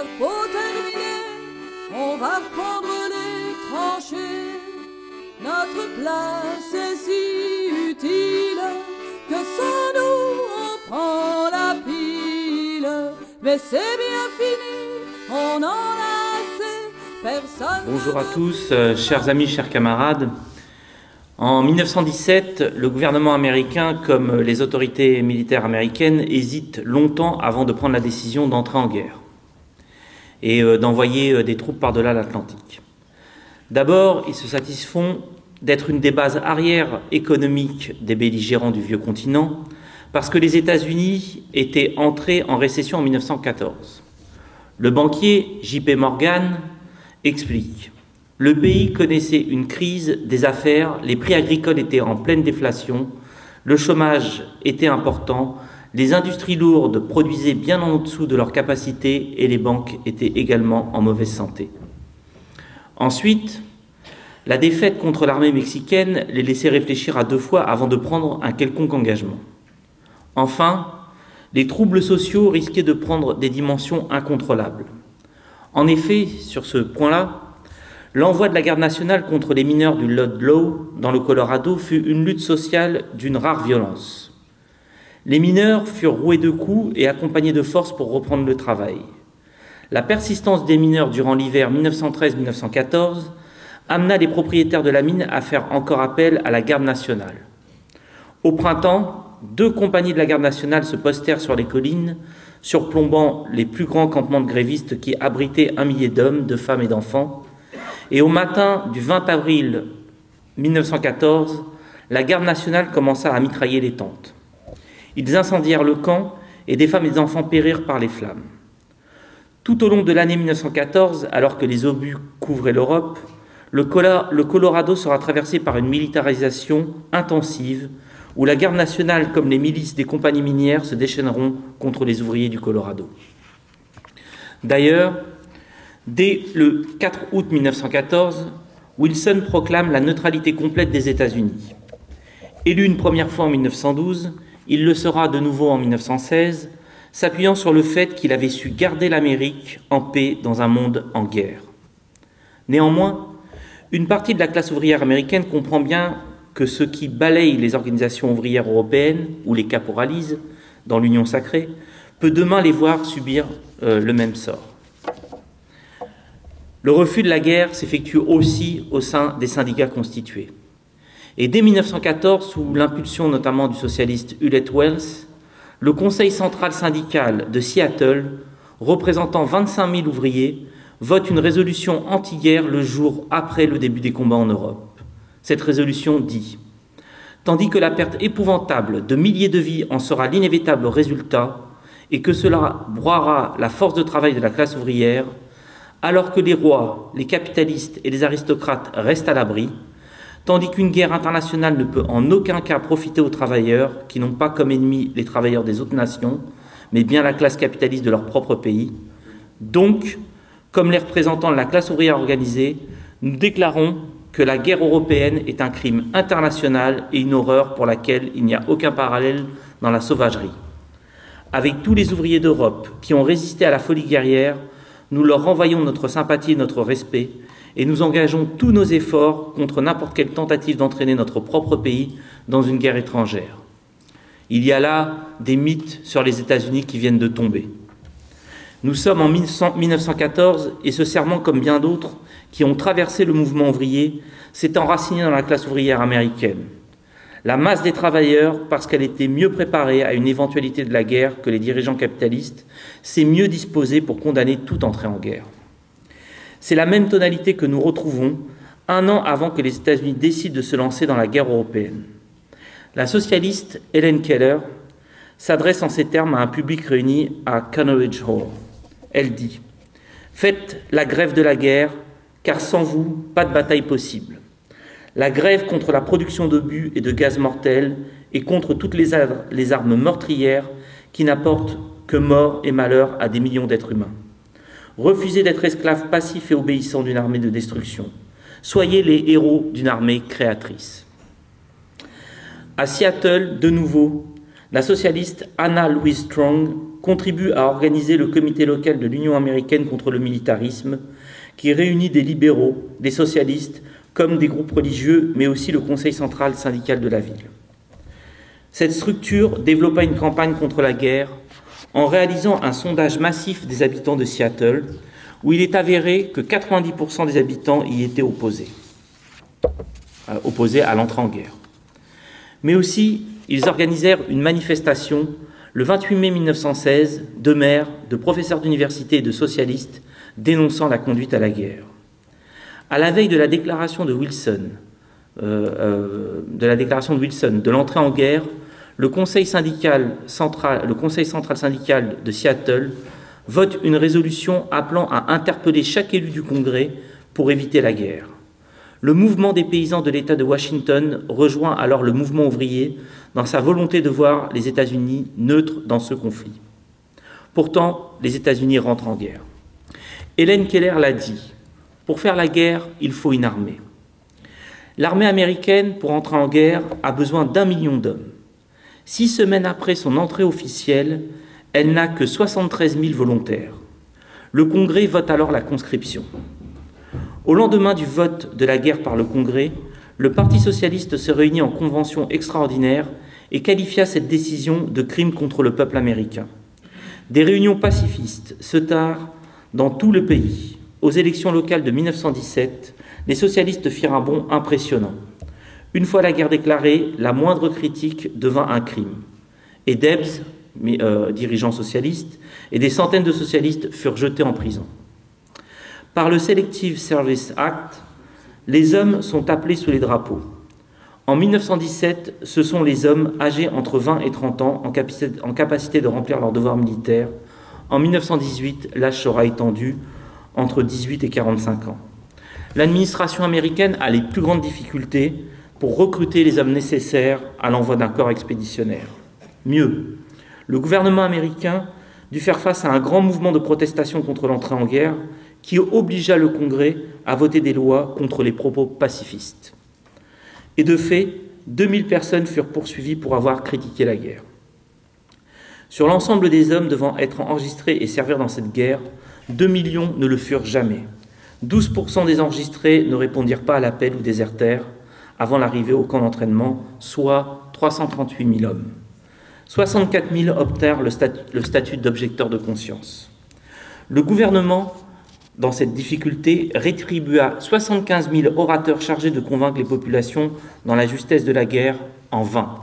heures pour terminer, on va reprendre les tranchées. Notre place est si utile que sans nous on prend la pile. Mais c'est bien fini, on en a assez, personne. Bonjour à tous, chers amis, chers camarades. En 1917, le gouvernement américain, comme les autorités militaires américaines, hésitent longtemps avant de prendre la décision d'entrer en guerre et d'envoyer des troupes par-delà l'Atlantique. D'abord, ils se satisfont d'être une des bases arrières économiques des belligérants du vieux continent, parce que les États-Unis étaient entrés en récession en 1914. Le banquier J.P. Morgan explique: le pays connaissait une crise des affaires, les prix agricoles étaient en pleine déflation, le chômage était important, les industries lourdes produisaient bien en dessous de leur capacité et les banques étaient également en mauvaise santé. Ensuite, la défaite contre l'armée mexicaine les laissait réfléchir à 2 fois avant de prendre un quelconque engagement. Enfin, les troubles sociaux risquaient de prendre des dimensions incontrôlables. En effet, sur ce point-là, l'envoi de la garde nationale contre les mineurs du Ludlow, dans le Colorado, fut une lutte sociale d'une rare violence. Les mineurs furent roués de coups et accompagnés de force pour reprendre le travail. La persistance des mineurs durant l'hiver 1913-1914 amena les propriétaires de la mine à faire encore appel à la garde nationale. Au printemps, 2 compagnies de la garde nationale se postèrent sur les collines, surplombant les plus grands campements de grévistes qui abritaient 1 millier d'hommes, de femmes et d'enfants. Et au matin du 20 avril 1914, la garde nationale commença à mitrailler les tentes. Ils incendièrent le camp et des femmes et des enfants périrent par les flammes. Tout au long de l'année 1914, alors que les obus couvraient l'Europe, le Colorado sera traversé par une militarisation intensive où la garde nationale comme les milices des compagnies minières se déchaîneront contre les ouvriers du Colorado. D'ailleurs, dès le 4 août 1914, Wilson proclame la neutralité complète des États-Unis. Élu une première fois en 1912, il le sera de nouveau en 1916, s'appuyant sur le fait qu'il avait su garder l'Amérique en paix dans un monde en guerre. Néanmoins, une partie de la classe ouvrière américaine comprend bien que ce qui balaye les organisations ouvrières européennes ou les caporalise dans l'Union sacrée peut demain les voir subir le même sort. Le refus de la guerre s'effectue aussi au sein des syndicats constitués. Et dès 1914, sous l'impulsion notamment du socialiste Hulett Wells, le Conseil central syndical de Seattle, représentant 25 000 ouvriers, vote une résolution anti-guerre le jour après le début des combats en Europe. Cette résolution dit: tandis que la perte épouvantable de milliers de vies en sera l'inévitable résultat et que cela broiera la force de travail de la classe ouvrière, alors que les rois, les capitalistes et les aristocrates restent à l'abri, tandis qu'une guerre internationale ne peut en aucun cas profiter aux travailleurs qui n'ont pas comme ennemis les travailleurs des autres nations, mais bien la classe capitaliste de leur propre pays. Donc, comme les représentants de la classe ouvrière organisée, nous déclarons que la guerre européenne est un crime international et une horreur pour laquelle il n'y a aucun parallèle dans la sauvagerie. Avec tous les ouvriers d'Europe qui ont résisté à la folie guerrière, nous leur renvoyons notre sympathie et notre respect et nous engageons tous nos efforts contre n'importe quelle tentative d'entraîner notre propre pays dans une guerre étrangère. Il y a là des mythes sur les États-Unis qui viennent de tomber. Nous sommes en 1914 et ce serment, comme bien d'autres qui ont traversé le mouvement ouvrier, s'est enraciné dans la classe ouvrière américaine. La masse des travailleurs, parce qu'elle était mieux préparée à une éventualité de la guerre que les dirigeants capitalistes, s'est mieux disposée pour condamner toute entrée en guerre. C'est la même tonalité que nous retrouvons 1 an avant que les États-Unis décident de se lancer dans la guerre européenne. La socialiste Helen Keller s'adresse en ces termes à un public réuni à Carnegie Hall. Elle dit: « Faites la grève de la guerre, car sans vous, pas de bataille possible. La grève contre la production d'obus et de gaz mortels et contre toutes les armes meurtrières qui n'apportent que mort et malheur à des millions d'êtres humains. Refusez d'être esclaves passifs et obéissants d'une armée de destruction. Soyez les héros d'une armée créatrice. » À Seattle, de nouveau, la socialiste Anna Louise Strong contribue à organiser le comité local de l'Union américaine contre le militarisme, qui réunit des libéraux, des socialistes, comme des groupes religieux, mais aussi le conseil central syndical de la ville. Cette structure développa une campagne contre la guerre en réalisant un sondage massif des habitants de Seattle, où il est avéré que 90% des habitants y étaient opposés à l'entrée en guerre. Mais aussi, ils organisèrent une manifestation le 28 mai 1916 de maires, de professeurs d'université et de socialistes dénonçant la conduite à la guerre. À la veille de la déclaration de Wilson, de l'entrée en guerre, le Conseil central syndical de Seattle vote une résolution appelant à interpeller chaque élu du Congrès pour éviter la guerre. Le mouvement des paysans de l'État de Washington rejoint alors le mouvement ouvrier dans sa volonté de voir les États-Unis neutres dans ce conflit. Pourtant, les États-Unis rentrent en guerre. Hélène Keller l'a dit, pour faire la guerre, il faut une armée. L'armée américaine, pour entrer en guerre, a besoin d'1 million d'hommes. 6 semaines après son entrée officielle, elle n'a que 73 000 volontaires. Le Congrès vote alors la conscription. Au lendemain du vote de la guerre par le Congrès, le Parti socialiste se réunit en convention extraordinaire et qualifia cette décision de crime contre le peuple américain. Des réunions pacifistes se tinrent dans tout le pays. Aux élections locales de 1917, les socialistes firent un bond impressionnant. Une fois la guerre déclarée, la moindre critique devint un crime. Et Debs, dirigeant socialiste, et des centaines de socialistes furent jetés en prison. Par le Selective Service Act, les hommes sont appelés sous les drapeaux. En 1917, ce sont les hommes âgés entre 20 et 30 ans en capacité de remplir leurs devoirs militaires. En 1918, l'âge sera étendu entre 18 et 45 ans. L'administration américaine a les plus grandes difficultés pour recruter les hommes nécessaires à l'envoi d'un corps expéditionnaire. Mieux, le gouvernement américain dut faire face à un grand mouvement de protestation contre l'entrée en guerre qui obligea le Congrès à voter des lois contre les propos pacifistes. Et de fait, 2000 personnes furent poursuivies pour avoir critiqué la guerre. Sur l'ensemble des hommes devant être enregistrés et servir dans cette guerre, 2 millions ne le furent jamais. 12% des enregistrés ne répondirent pas à l'appel ou désertèrent avant l'arrivée au camp d'entraînement, soit 338 000 hommes. 64 000 obtinrent le statut d'objecteur de conscience. Le gouvernement, dans cette difficulté, rétribua 75 000 orateurs chargés de convaincre les populations dans la justesse de la guerre en vain.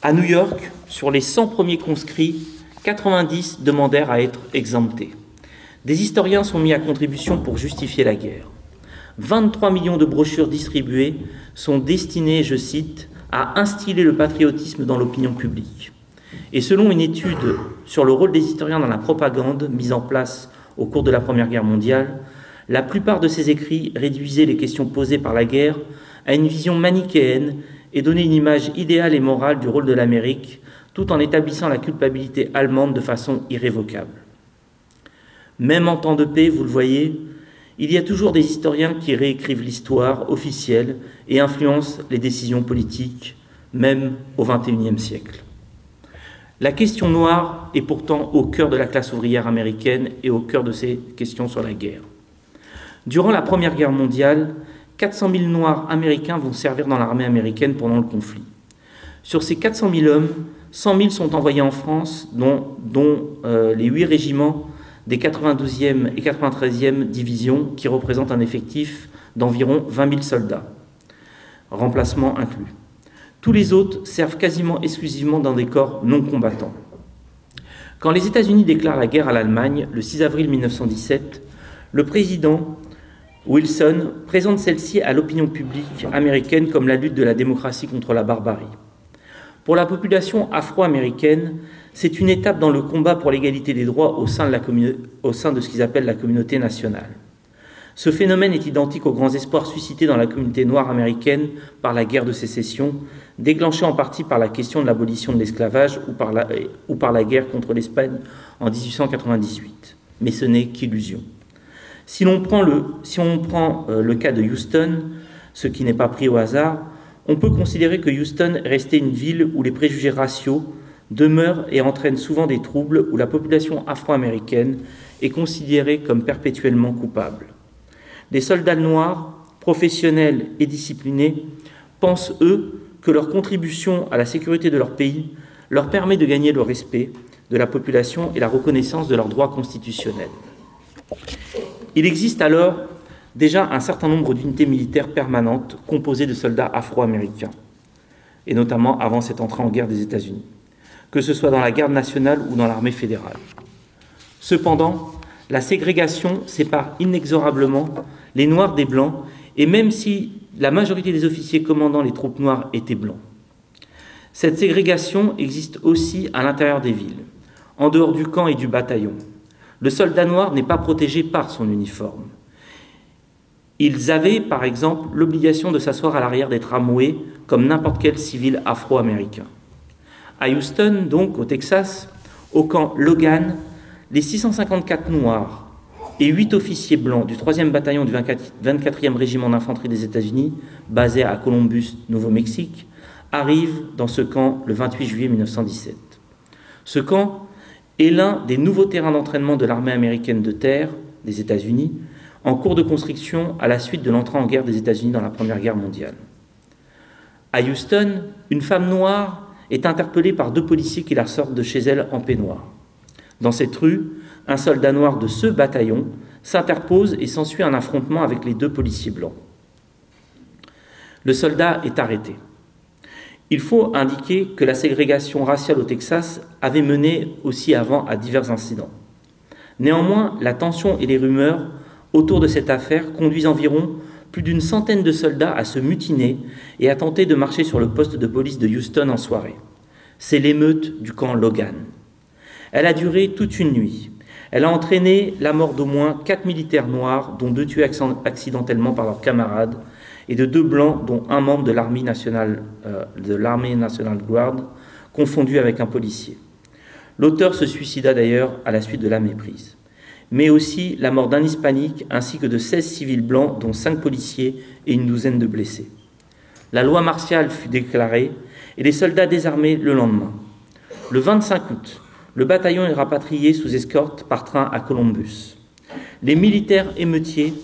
À New York, sur les 100 premiers conscrits, 90 demandèrent à être exemptés. Des historiens sont mis à contribution pour justifier la guerre. 23 millions de brochures distribuées sont destinées, je cite, à instiller le patriotisme dans l'opinion publique. Et selon une étude sur le rôle des historiens dans la propagande mise en place au cours de la Première Guerre mondiale, la plupart de ces écrits réduisaient les questions posées par la guerre à une vision manichéenne et donnaient une image idéale et morale du rôle de l'Amérique, tout en établissant la culpabilité allemande de façon irrévocable. Même en temps de paix, vous le voyez, il y a toujours des historiens qui réécrivent l'histoire officielle et influencent les décisions politiques, même au XXIe siècle. La question noire est pourtant au cœur de la classe ouvrière américaine et au cœur de ces questions sur la guerre. Durant la Première Guerre mondiale, 400 000 Noirs américains vont servir dans l'armée américaine pendant le conflit. Sur ces 400 000 hommes, 100 000 sont envoyés en France, dont les 8 régiments des 92e et 93e divisions, qui représentent un effectif d'environ 20 000 soldats, remplacements inclus. Tous les autres servent quasiment exclusivement dans des corps non combattants. Quand les États-Unis déclarent la guerre à l'Allemagne, le 6 avril 1917, le président Wilson présente celle-ci à l'opinion publique américaine comme la lutte de la démocratie contre la barbarie. Pour la population afro-américaine, c'est une étape dans le combat pour l'égalité des droits au sein de ce qu'ils appellent la communauté nationale. Ce phénomène est identique aux grands espoirs suscités dans la communauté noire américaine par la guerre de sécession, déclenchée en partie par la question de l'abolition de l'esclavage ou par la guerre contre l'Espagne en 1898. Mais ce n'est qu'illusion. Si on prend le cas de Houston, ce qui n'est pas pris au hasard, on peut considérer que Houston est resté une ville où les préjugés raciaux demeure et entraîne souvent des troubles où la population afro-américaine est considérée comme perpétuellement coupable. Les soldats noirs, professionnels et disciplinés, pensent, eux, que leur contribution à la sécurité de leur pays leur permet de gagner le respect de la population et la reconnaissance de leurs droits constitutionnels. Il existe alors déjà un certain nombre d'unités militaires permanentes composées de soldats afro-américains, et notamment avant cette entrée en guerre des États-Unis, que ce soit dans la garde nationale ou dans l'armée fédérale. Cependant, la ségrégation sépare inexorablement les Noirs des Blancs, et même si la majorité des officiers commandant les troupes noires étaient blancs. Cette ségrégation existe aussi à l'intérieur des villes, en dehors du camp et du bataillon. Le soldat noir n'est pas protégé par son uniforme. Ils avaient, par exemple, l'obligation de s'asseoir à l'arrière des tramways comme n'importe quel civil afro-américain. À Houston, donc, au Texas, au camp Logan, les 654 Noirs et 8 officiers blancs du 3e bataillon du 24e régiment d'infanterie des États-Unis, basé à Columbus, Nouveau-Mexique, arrivent dans ce camp le 28 juillet 1917. Ce camp est l'un des nouveaux terrains d'entraînement de l'armée américaine de terre des États-Unis, en cours de construction à la suite de l'entrée en guerre des États-Unis dans la Première Guerre mondiale. À Houston, une femme noire est interpellée par 2 policiers qui la sortent de chez elle en peignoir. Dans cette rue, un soldat noir de ce bataillon s'interpose et s'ensuit un affrontement avec les 2 policiers blancs. Le soldat est arrêté. Il faut indiquer que la ségrégation raciale au Texas avait mené aussi avant à divers incidents. Néanmoins, la tension et les rumeurs autour de cette affaire conduisent environ plus d'une centaine de soldats à se mutiner et à tenter de marcher sur le poste de police de Houston en soirée. C'est l'émeute du camp Logan. Elle a duré toute une nuit. Elle a entraîné la mort d'au moins 4 militaires noirs, dont 2 tués accidentellement par leurs camarades, et de 2 blancs, dont un membre de l'armée nationale Guard, confondu avec un policier. L'auteur se suicida d'ailleurs à la suite de la méprise. Mais aussi la mort d'un hispanique ainsi que de 16 civils blancs, dont 5 policiers et une douzaine de blessés. La loi martiale fut déclarée et les soldats désarmés le lendemain. Le 25 août, le bataillon est rapatrié sous escorte par train à Columbus. Les militaires émeutiers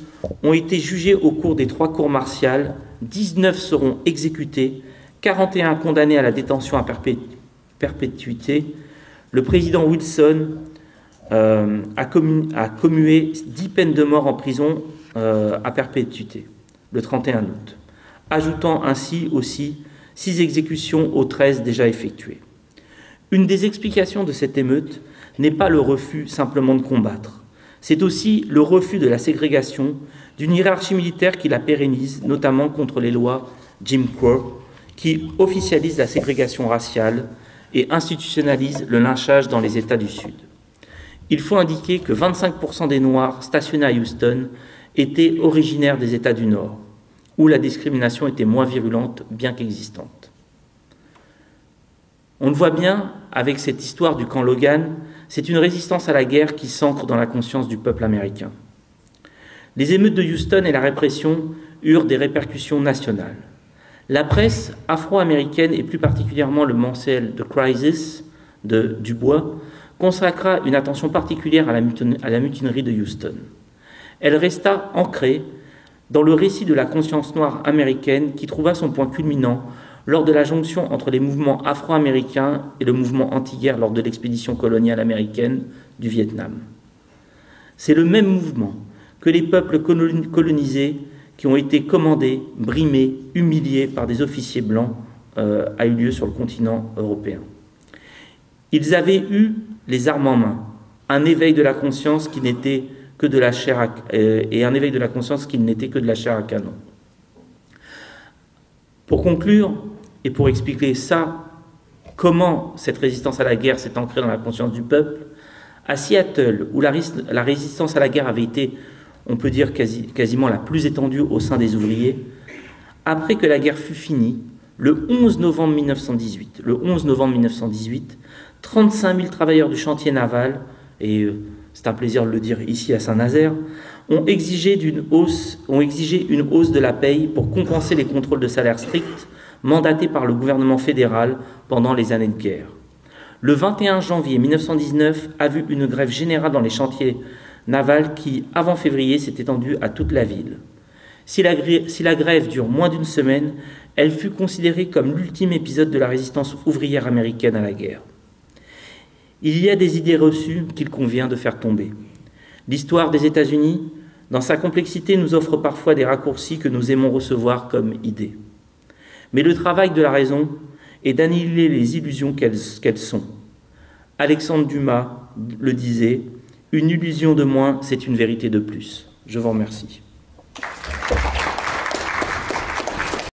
ont été jugés au cours des 3 cours martiales, 19 seront exécutés, 41 condamnés à la détention à perpétuité. Le président Wilson a commué 10 peines de mort en prison à perpétuité, le 31 août, ajoutant ainsi aussi 6 exécutions aux 13 déjà effectuées. Une des explications de cette émeute n'est pas le refus simplement de combattre, c'est aussi le refus de la ségrégation, d'une hiérarchie militaire qui la pérennise, notamment contre les lois Jim Crow, qui officialisent la ségrégation raciale et institutionnalisent le lynchage dans les États du Sud. Il faut indiquer que 25% des Noirs stationnés à Houston étaient originaires des États du Nord, où la discrimination était moins virulente, bien qu'existante. On le voit bien avec cette histoire du camp Logan, c'est une résistance à la guerre qui s'ancre dans la conscience du peuple américain. Les émeutes de Houston et la répression eurent des répercussions nationales. La presse afro-américaine, et plus particulièrement le mensuel The Crisis de Dubois, consacra une attention particulière à la mutinerie de Houston. Elle resta ancrée dans le récit de la conscience noire américaine qui trouva son point culminant lors de la jonction entre les mouvements afro-américains et le mouvement anti-guerre lors de l'expédition coloniale américaine du Vietnam. C'est le même mouvement que les peuples colonisés qui ont été commandés, brimés, humiliés par des officiers blancs a eu lieu sur le continent européen. Ils avaient eu les armes en main, un éveil de la conscience qui n'était que de la chair à canon. Pour conclure, et pour expliquer ça, comment cette résistance à la guerre s'est ancrée dans la conscience du peuple, à Seattle, où la résistance à la guerre avait été, on peut dire, quasiment la plus étendue au sein des ouvriers, après que la guerre fut finie, le 11 novembre 1918, 35 000 travailleurs du chantier naval, et c'est un plaisir de le dire ici à Saint-Nazaire, ont exigé une hausse de la paye pour compenser les contrôles de salaire stricts mandatés par le gouvernement fédéral pendant les années de guerre. Le 21 janvier 1919 a vu une grève générale dans les chantiers navals qui, avant février, s'est étendue à toute la ville. Si la grève dure moins d'une semaine, elle fut considérée comme l'ultime épisode de la résistance ouvrière américaine à la guerre. Il y a des idées reçues qu'il convient de faire tomber. L'histoire des États-Unis, dans sa complexité, nous offre parfois des raccourcis que nous aimons recevoir comme idées. Mais le travail de la raison est d'annihiler les illusions qu'elles sont. Alexandre Dumas le disait, « Une illusion de moins, c'est une vérité de plus ». Je vous remercie.